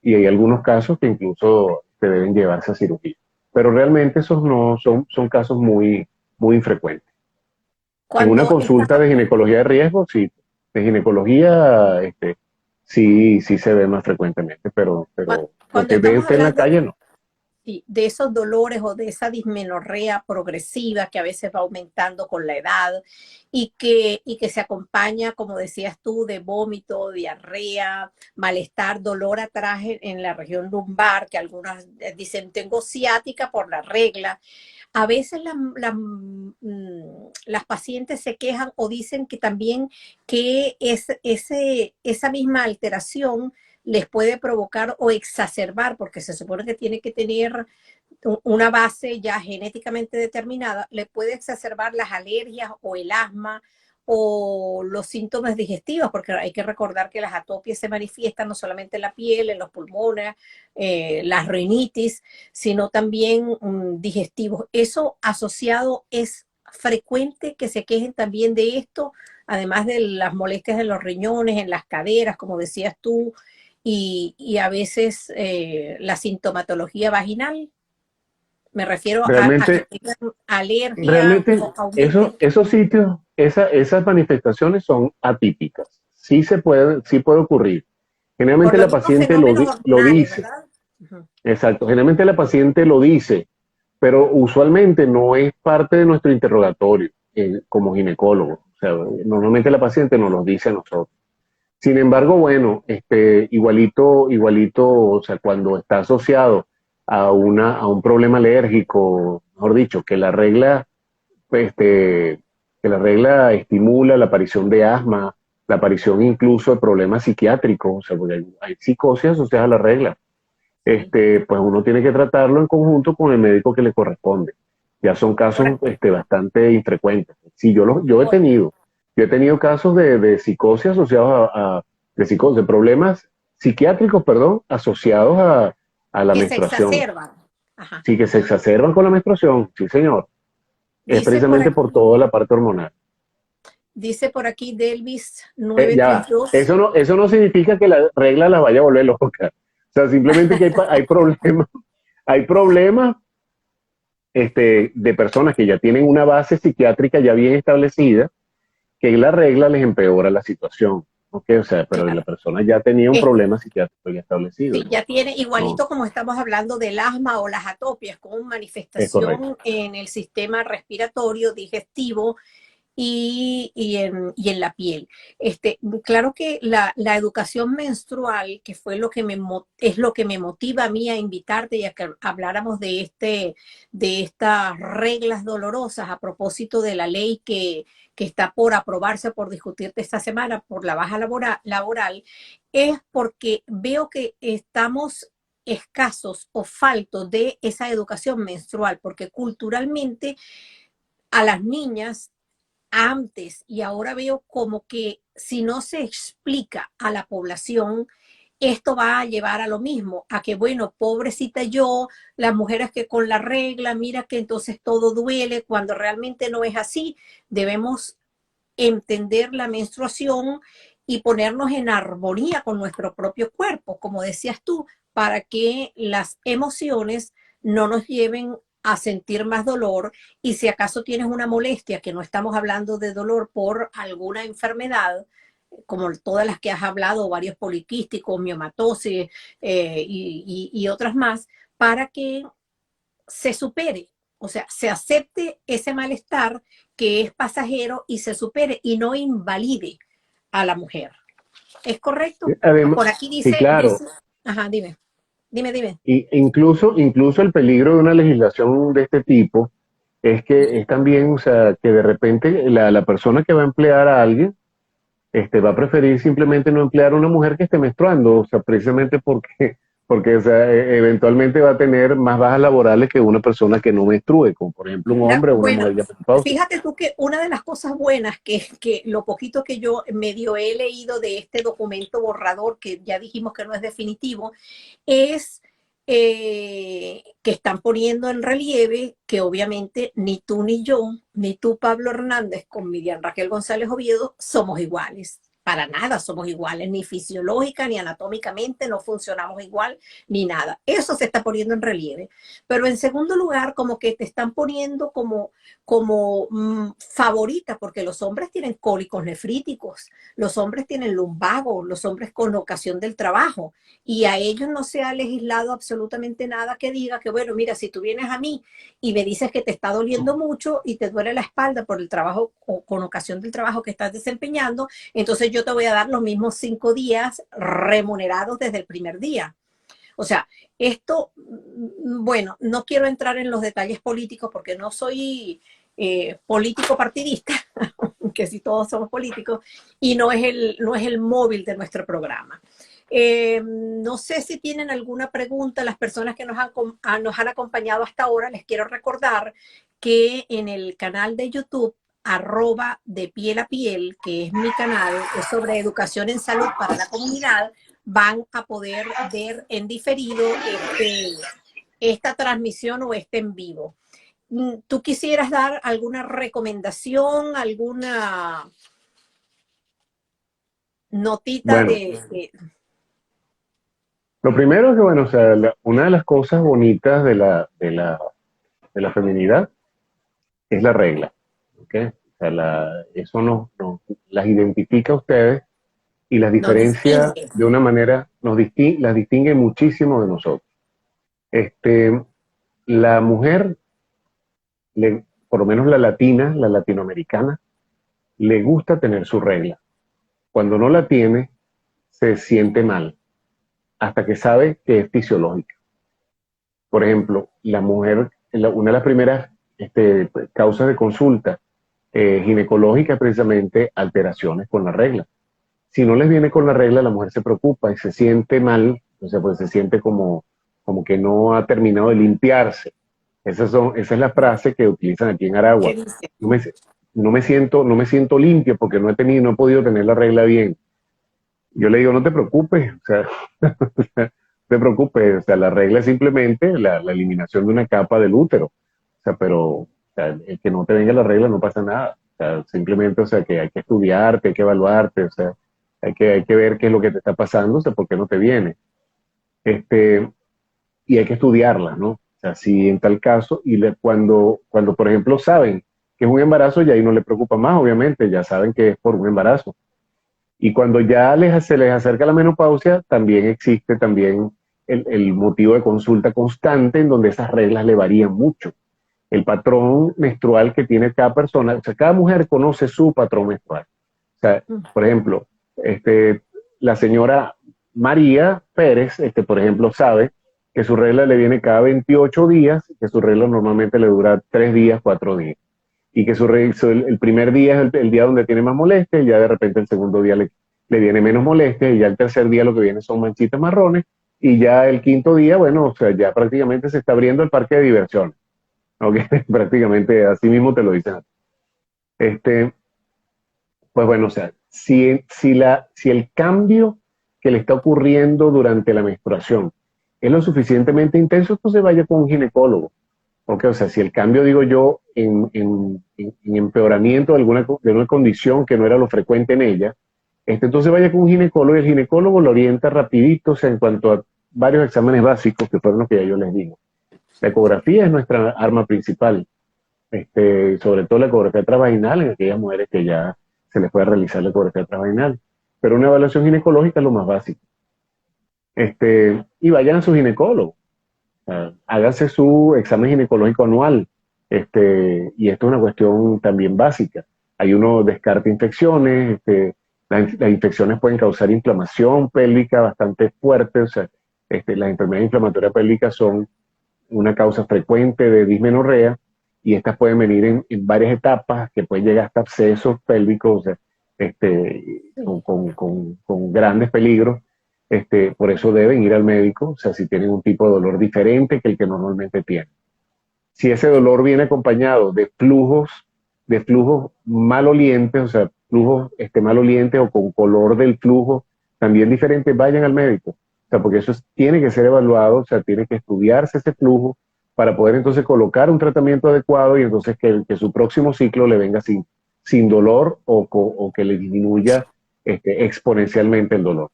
Y hay algunos casos que incluso se deben llevarse a cirugía. Pero realmente esos no son casos muy, muy infrecuentes. En una Cuando estás, consulta de ginecología de riesgo, sí, de ginecología, sí se ve más frecuentemente, pero lo cuando que ve estamos usted en la hablando calle no. sí, de esos dolores o de esa dismenorrea progresiva que a veces va aumentando con la edad y que se acompaña, como decías tú, de vómito, diarrea, malestar, dolor atrás en la región lumbar, que algunas dicen tengo ciática por la regla. A veces las pacientes se quejan o dicen que también que esa misma alteración les puede provocar o exacerbar, porque se supone que tiene que tener una base ya genéticamente determinada, le puede exacerbar las alergias o el asma o los síntomas digestivos, porque hay que recordar que las atopias se manifiestan no solamente en la piel, en los pulmones, las rinitis, sino también digestivos. Eso asociado es frecuente que se quejen también de esto, además de las molestias en los riñones, en las caderas, como decías tú, y a veces la sintomatología vaginal. Me refiero a que Realmente, tengan alergia realmente o aumenten. esos sitios, esas manifestaciones son atípicas. Sí puede ocurrir. Por Generalmente los la mismos paciente fenómenos lo hormonales, dice, ¿verdad? Ujú. exacto. Generalmente la paciente lo dice, pero usualmente no es parte de nuestro interrogatorio como ginecólogo. O sea, normalmente la paciente nos lo dice a nosotros. Sin embargo, bueno, igualito, o sea, cuando está asociado a un problema alérgico, mejor dicho, este, que la regla estimula la aparición de asma, la aparición incluso de problemas psiquiátricos, o sea, porque hay psicosis asociadas a la regla, Sí. pues uno tiene que tratarlo en conjunto con el médico que le corresponde. Ya son Ahora, casos bastante infrecuentes. Sí, yo he tenido casos de psicosis asociados de problemas psiquiátricos, perdón, asociados a la que se menstruación. exacerban. Ajá. Sí, que se exacerban con la menstruación, sí, señor. Es Dice por precisamente por aquí, toda la parte hormonal. Dice por aquí Delvis Ya va. 932. Eso no significa que la regla la vaya a volver loca. O sea, simplemente que hay problemas, hay problemas de personas que ya tienen una base psiquiátrica ya bien establecida, que la regla les empeora la situación. ¿Ok? O sea, pero la Claro. persona ya tenía un problema psiquiátrico ya establecido, Sí, ¿no? ya tiene No, igualito como estamos hablando del asma o las atopias, con es correcto. manifestación en el sistema respiratorio, digestivo y en la piel. Claro que la educación menstrual, que fue lo que es lo que me motiva a mí a invitarte y a que habláramos de estas reglas dolorosas a propósito de la ley que está por aprobarse, por discutirte esta semana por la baja laboral, es porque veo que estamos escasos o faltos de esa educación menstrual, porque culturalmente a las niñas antes y ahora veo como que si no se explica a la población, esto va a llevar a lo mismo, a que, bueno, pobrecita yo, las mujeres que con la regla, mira que entonces todo duele, cuando realmente no es así. Debemos entender la menstruación y ponernos en armonía con nuestro propio cuerpo, como decías tú, para que las emociones no nos lleven a sentir más dolor y si acaso tienes una molestia, que no estamos hablando de dolor por alguna enfermedad, como todas las que has hablado, varios poliquísticos, miomatosis y otras más, para que se supere, o sea, se acepte ese malestar que es pasajero y se supere y no invalide a la mujer. ¿Es correcto? Además, Por aquí sí, claro. ajá, dime. Y incluso el peligro de una legislación de este tipo es que es también, o sea, que de repente la persona que va a emplear a alguien va a preferir simplemente no emplear a una mujer que esté menstruando, o sea, precisamente porque o sea, eventualmente va a tener más bajas laborales que una persona que no menstrue, como por ejemplo un hombre o una Bueno, mujer ya menopáusica. fíjate tú que una de las cosas buenas que lo poquito que yo medio he leído de este documento borrador, que ya dijimos que no es definitivo, es que están poniendo en relieve que obviamente ni tú ni yo, ni tú Pablo Hernández con Miriam Raquel González Oviedo somos iguales. Para nada somos iguales, ni fisiológica, ni anatómicamente, no funcionamos igual, ni nada. Eso se está poniendo en relieve. Pero en segundo lugar, como que te están poniendo como favorita, porque los hombres tienen cólicos nefríticos, los hombres tienen lumbago, los hombres con ocasión del trabajo, y a ellos no se ha legislado absolutamente nada que diga que, bueno, mira, si tú vienes a mí y me dices que te está doliendo mucho y te duele la espalda por el trabajo o con ocasión del trabajo que estás desempeñando, entonces yo te voy a dar los mismos 5 días remunerados desde el primer día. O sea, esto, bueno, no quiero entrar en los detalles políticos porque no soy político partidista, que si todos somos políticos, y no es el móvil de nuestro programa. No sé si tienen alguna pregunta, las personas que nos han acompañado hasta ahora, les quiero recordar que en el canal de YouTube, @de piel a piel, que es mi canal, es sobre educación en salud para la comunidad, van a poder ver en diferido esta transmisión o en vivo. ¿Tú quisieras dar alguna recomendación, alguna notita Bueno, lo primero es que, bueno, o sea, una de las cosas bonitas de la feminidad es la regla, ¿ok? O sea, eso las identifica a ustedes y las nos diferencia distingue? de una manera, las distingue muchísimo de nosotros. Este, la mujer, por lo menos la latina, la latinoamericana, le gusta tener su regla. Cuando no la tiene, se siente mal, hasta que sabe que es fisiológica. Por ejemplo, la mujer, una de las primeras causas de consulta ginecológica es precisamente alteraciones con la regla. Si no les viene con la regla, la mujer se preocupa y se siente mal, o sea, pues se siente como que no ha terminado de limpiarse. Esa es la frase que utilizan aquí en ¿Qué Aragua. dice? No me, no me siento limpio porque no he podido tener la regla bien. Yo le digo, no te preocupes, o sea, no te preocupes, o sea, la regla es simplemente la eliminación de una capa del útero. O sea, pero o sea, el que no te venga la regla no pasa nada. O sea, simplemente, o sea, que hay que estudiarte, hay que evaluarte, o sea, hay que ver qué es lo que te está pasando, o sea, por qué no te viene. Este, y hay que estudiarla, ¿no? O sea, si en tal caso, cuando por ejemplo saben que es un embarazo, ya ahí no les preocupa más, obviamente, ya saben que es por un embarazo. Y cuando ya se les acerca la menopausia, también existe también el motivo de consulta constante en donde esas reglas le varían mucho. El patrón menstrual que tiene cada persona, o sea, cada mujer conoce su patrón menstrual. O sea, por ejemplo, este, la señora María Pérez, por ejemplo, sabe que su regla le viene cada 28 días, que su regla normalmente le dura 3 días, 4 días. Y que el primer día es el día donde tiene más molestia, y ya de repente el segundo día le viene menos molestia, y ya el tercer día lo que viene son manchitas marrones, y ya el quinto día, bueno, o sea, ya prácticamente se está abriendo el parque de diversiones. ¿Ok? Prácticamente así mismo te lo dicen. Este, pues bueno, o sea, si el cambio que le está ocurriendo durante la menstruación es lo suficientemente intenso, entonces vaya con un ginecólogo. ¿Ok? O sea, si el cambio, digo yo, en empeoramiento de una condición que no era lo frecuente en ella, entonces vaya con un ginecólogo y el ginecólogo lo orienta rapidito, o sea, en cuanto a varios exámenes básicos que fueron los que ya yo les digo. La ecografía es nuestra arma principal, sobre todo la ecografía transvaginal en aquellas mujeres que ya se les puede realizar la ecografía transvaginal. Pero una evaluación ginecológica es lo más básico. Y vayan a su ginecólogo. Hágase su examen ginecológico anual. Y esto es una cuestión también básica. Hay uno descarta infecciones. Las infecciones pueden causar inflamación pélvica bastante fuerte. O sea, las enfermedades inflamatorias pélvicas son una causa frecuente de dismenorrea, y estas pueden venir en varias etapas, que pueden llegar hasta abscesos pélvicos, o sea, con grandes peligros. Por eso deben ir al médico, o sea, si tienen un tipo de dolor diferente que el que normalmente tienen. Si ese dolor viene acompañado de flujos malolientes, o sea, flujos malolientes o con color del flujo también diferente, vayan al médico. O sea, porque tiene que ser evaluado, o sea, tiene que estudiarse ese flujo para poder entonces colocar un tratamiento adecuado, y entonces que su próximo ciclo le venga sin dolor, o que le disminuya exponencialmente el dolor.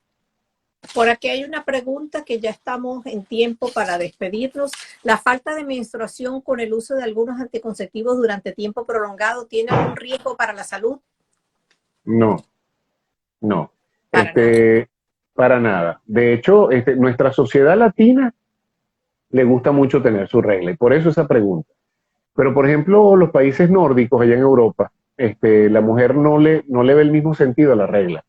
Por aquí hay una pregunta que ya estamos en tiempo para despedirnos. ¿La falta de menstruación con el uso de algunos anticonceptivos durante tiempo prolongado tiene algún riesgo para la salud? No, no. Para nada. Para nada. De hecho, nuestra sociedad latina le gusta mucho tener su regla, y por eso esa pregunta. Pero, por ejemplo, los países nórdicos allá en Europa, la mujer no le ve el mismo sentido a la regla.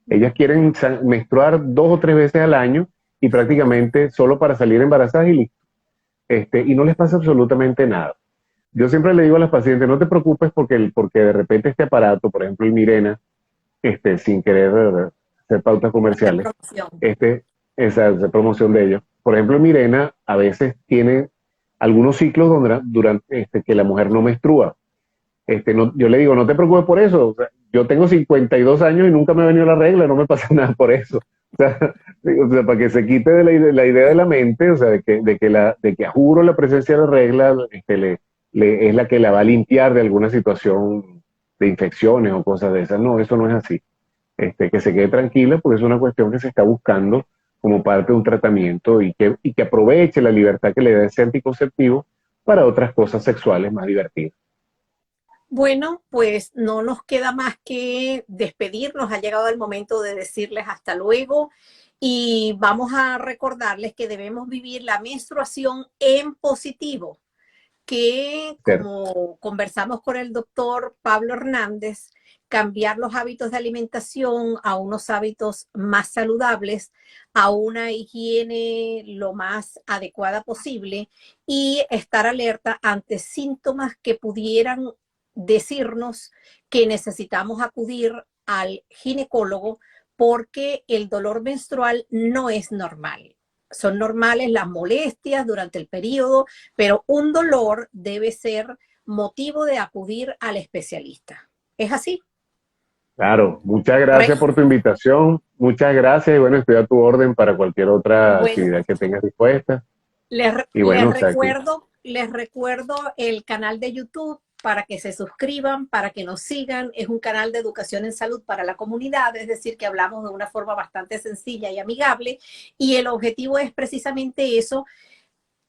Ellas quieren menstruar 2 o 3 veces al año, y prácticamente solo para salir embarazadas y listo. Y no les pasa absolutamente nada. Yo siempre le digo a las pacientes, no te preocupes porque de repente este aparato, por ejemplo el Mirena, sin querer hacer pautas Hacer comerciales, promoción. esa promoción de ellos. Por ejemplo, el Mirena a veces tiene algunos ciclos durante que la mujer no menstrua. Yo le digo, no te preocupes por eso. O sea, yo tengo 52 años y nunca me ha venido la regla, no me pasa nada por eso. O sea, para que se quite de la idea de la mente, o sea, de que a juro la presencia de la regla es la que la va a limpiar de alguna situación de infecciones o cosas de esas. No, eso no es así. Que se quede tranquila, porque es una cuestión que se está buscando como parte de un tratamiento, y que aproveche la libertad que le da ese anticonceptivo para otras cosas sexuales más divertidas. Bueno, pues no nos queda más que despedirnos. Ha llegado el momento de decirles hasta luego, y vamos a recordarles que debemos vivir la menstruación en positivo, que como conversamos con el doctor Pablo Hernández, cambiar los hábitos de alimentación a unos hábitos más saludables, a una higiene lo más adecuada posible, y estar alerta ante síntomas que pudieran decirnos que necesitamos acudir al ginecólogo, porque el dolor menstrual no es normal. Son normales las molestias durante el periodo, pero un dolor debe ser motivo de acudir al especialista. ¿Es así? Claro, muchas gracias ¿Correcto? por tu invitación, muchas gracias, y bueno, estoy a tu orden para cualquier otra Bueno, actividad que tengas dispuesta. les, Y les bueno, o sea que, recuerdo, les recuerdo el canal de YouTube, para que se suscriban, para que nos sigan. Es un canal de educación en salud para la comunidad, es decir, que hablamos de una forma bastante sencilla y amigable, y el objetivo es precisamente eso,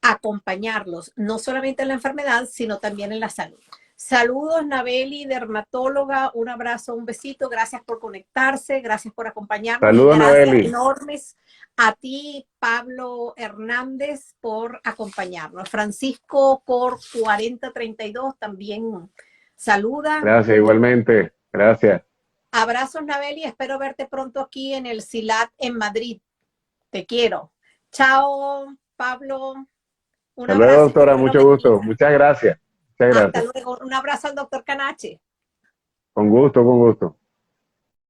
acompañarlos, no solamente en la enfermedad, sino también en la salud. Saludos, Nabeli, dermatóloga, un abrazo, un besito, gracias por conectarse, gracias por acompañarnos. Saludos, Y gracias Nabeli. enormes a ti, Pablo Hernández, por acompañarnos. Francisco por 4032 también saluda. Gracias, igualmente. Gracias. Abrazos, Nabeli, espero verte pronto aquí en el CILAT en Madrid. Te quiero. Chao, Pablo. Un Hasta luego, abrazo y que doctora. Dios lo Mucho gusto. bendiga. Muchas gracias. Muchas Hasta gracias. luego. Un abrazo al doctor Canache. Con gusto, con gusto.